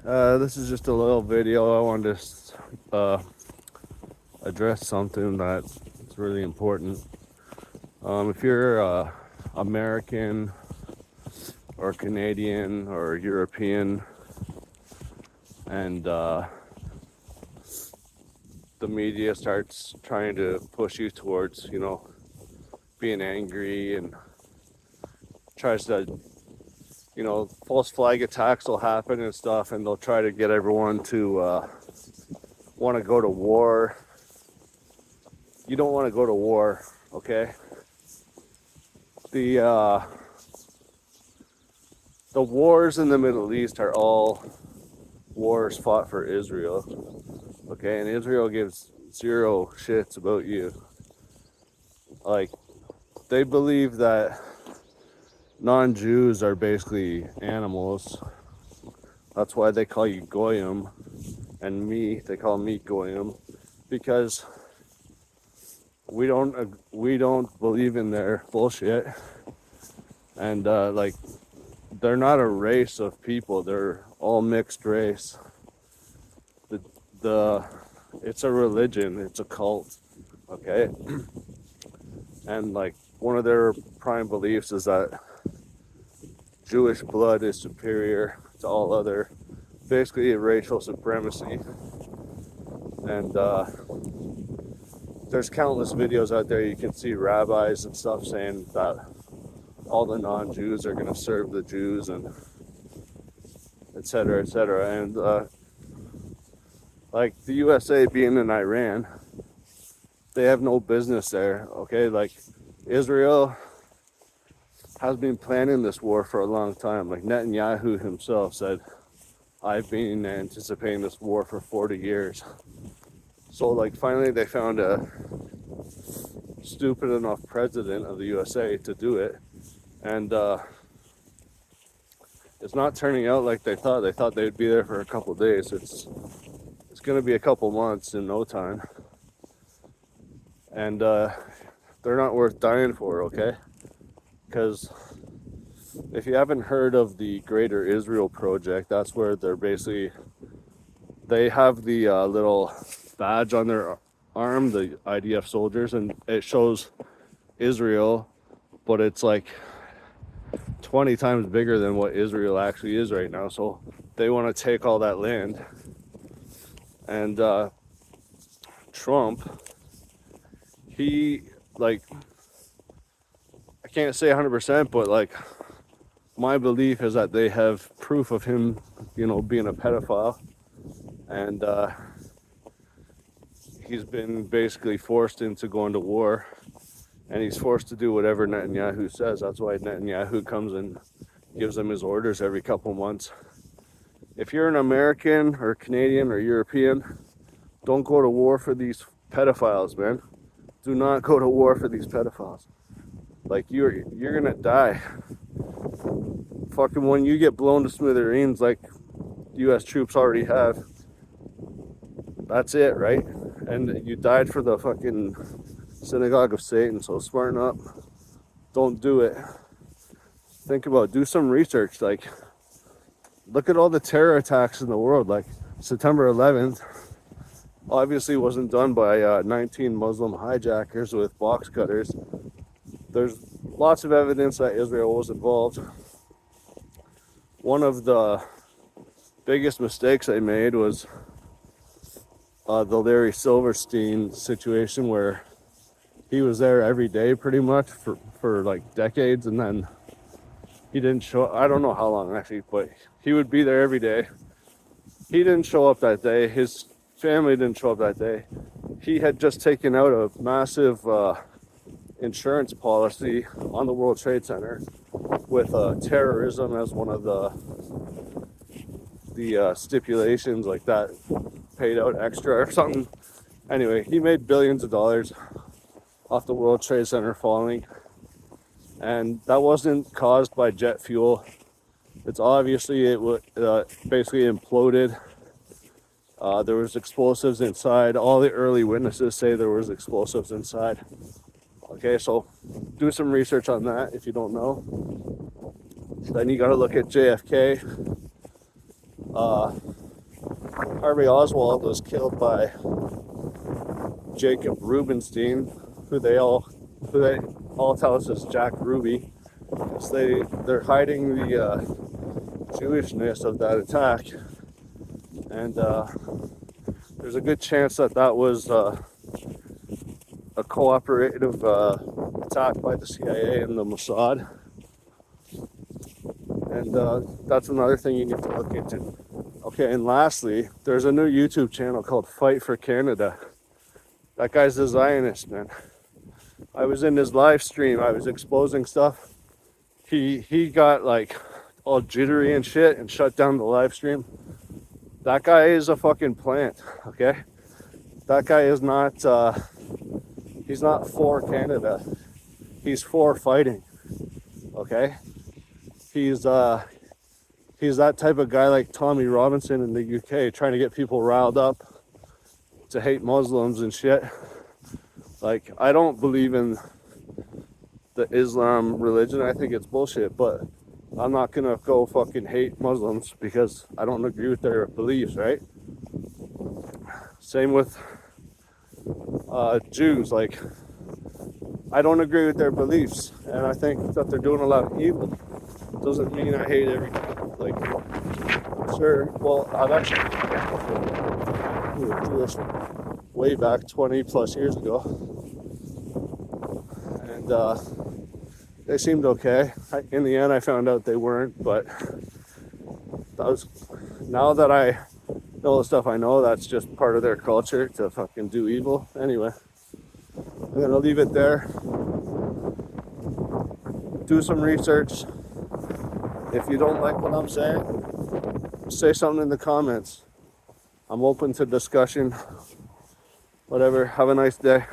This is just a little video. I wanted to address something that's really important. If you're American or Canadian or European, and the media starts trying to push you towards, being angry and tries to, false flag attacks will happen and stuff, and they'll try to get everyone to want to go to war. You don't want to go to war, okay? The wars in the Middle East are all wars fought for Israel, okay? And Israel gives zero shits about you. Like, they believe that non-Jews are basically animals. That's why they call you Goyim, and they call me Goyim, because we don't believe in their bullshit. And they're not a race of people, they're all mixed race. It's a religion, it's a cult, okay? And one of their prime beliefs is that Jewish blood is superior to all other, basically racial supremacy. And there's countless videos out there. You can see rabbis and stuff saying that all the non-Jews are going to serve the Jews, and etc., etc. And the USA being in Iran, they have no business there, okay? Israel has been planning this war for a long time. Netanyahu himself said, I've been anticipating this war for 40 years. So finally they found a stupid enough president of the USA to do it. And it's not turning out like they thought. They thought they'd be there for a couple days. It's going to be a couple months in no time. And they're not worth dying for, okay? Because if you haven't heard of the Greater Israel Project, that's where they have the little badge on their arm, the IDF soldiers, and it shows Israel, but it's 20 times bigger than what Israel actually is right now. So they want to take all that land. And Trump, he, I can't say 100%, but my belief is that they have proof of him, being a pedophile. And he's been basically forced into going to war. And he's forced to do whatever Netanyahu says. That's why Netanyahu comes and gives him his orders every couple months. If you're an American or Canadian or European, don't go to war for these pedophiles, man. Do not go to war for these pedophiles. You're gonna die. Fucking when you get blown to smithereens like US troops already have, that's it, right? And you died for the fucking synagogue of Satan, so smarten up. Don't do it. Do some research. Look at all the terror attacks in the world. September 11th obviously wasn't done by 19 Muslim hijackers with box cutters. There's lots of evidence that Israel was involved. One of the biggest mistakes they made was the Larry Silverstein situation, where he was there every day pretty much for decades, and then he didn't show. I don't know how long actually, but he would be there every day. He didn't show up that day. His family didn't show up that day. He had just taken out a massive insurance policy on the World Trade Center with terrorism as one of the stipulations, that paid out extra or something. Anyway, he made billions of dollars off the World Trade Center falling, and that wasn't caused by jet fuel. It's obviously it basically imploded. There was explosives inside. All the early witnesses say there was explosives inside. Okay, so do some research on that if you don't know. Then you got to look at JFK. Harvey Oswald was killed by Jacob Rubenstein, who they all tell us is Jack Ruby. Because they're hiding the Jewishness of that attack, and there's a good chance that was a cooperative attack by the CIA and the Mossad. And that's another thing you need to look into. Okay, and lastly, there's a new YouTube channel called Fight for Canada. That guy's a Zionist, man. I was in his live stream. I was exposing stuff. He got like all jittery and shit and shut down the live stream. That guy is a fucking plant, okay? That guy is not, he's not for Canada. He's for fighting, okay? He's that type of guy like Tommy Robinson in the UK, trying to get people riled up to hate Muslims and shit. Like, I don't believe in the Islam religion. I think it's bullshit, but I'm not gonna go fucking hate Muslims because I don't agree with their beliefs, right? Same with Jews. Like, I don't agree with their beliefs, and I think that they're doing a lot of evil. Doesn't mean I hate everything. Like, sure, well, I've actually been Jewish way back 20 plus years ago, and they seemed okay. In the end, I found out they weren't, but now that I know the stuff I know, that's just part of their culture to fucking do evil. Anyway, I'm gonna leave it there. Do some research. If you don't like what I'm saying, say something in the comments. I'm open to discussion. Whatever. Have a nice day.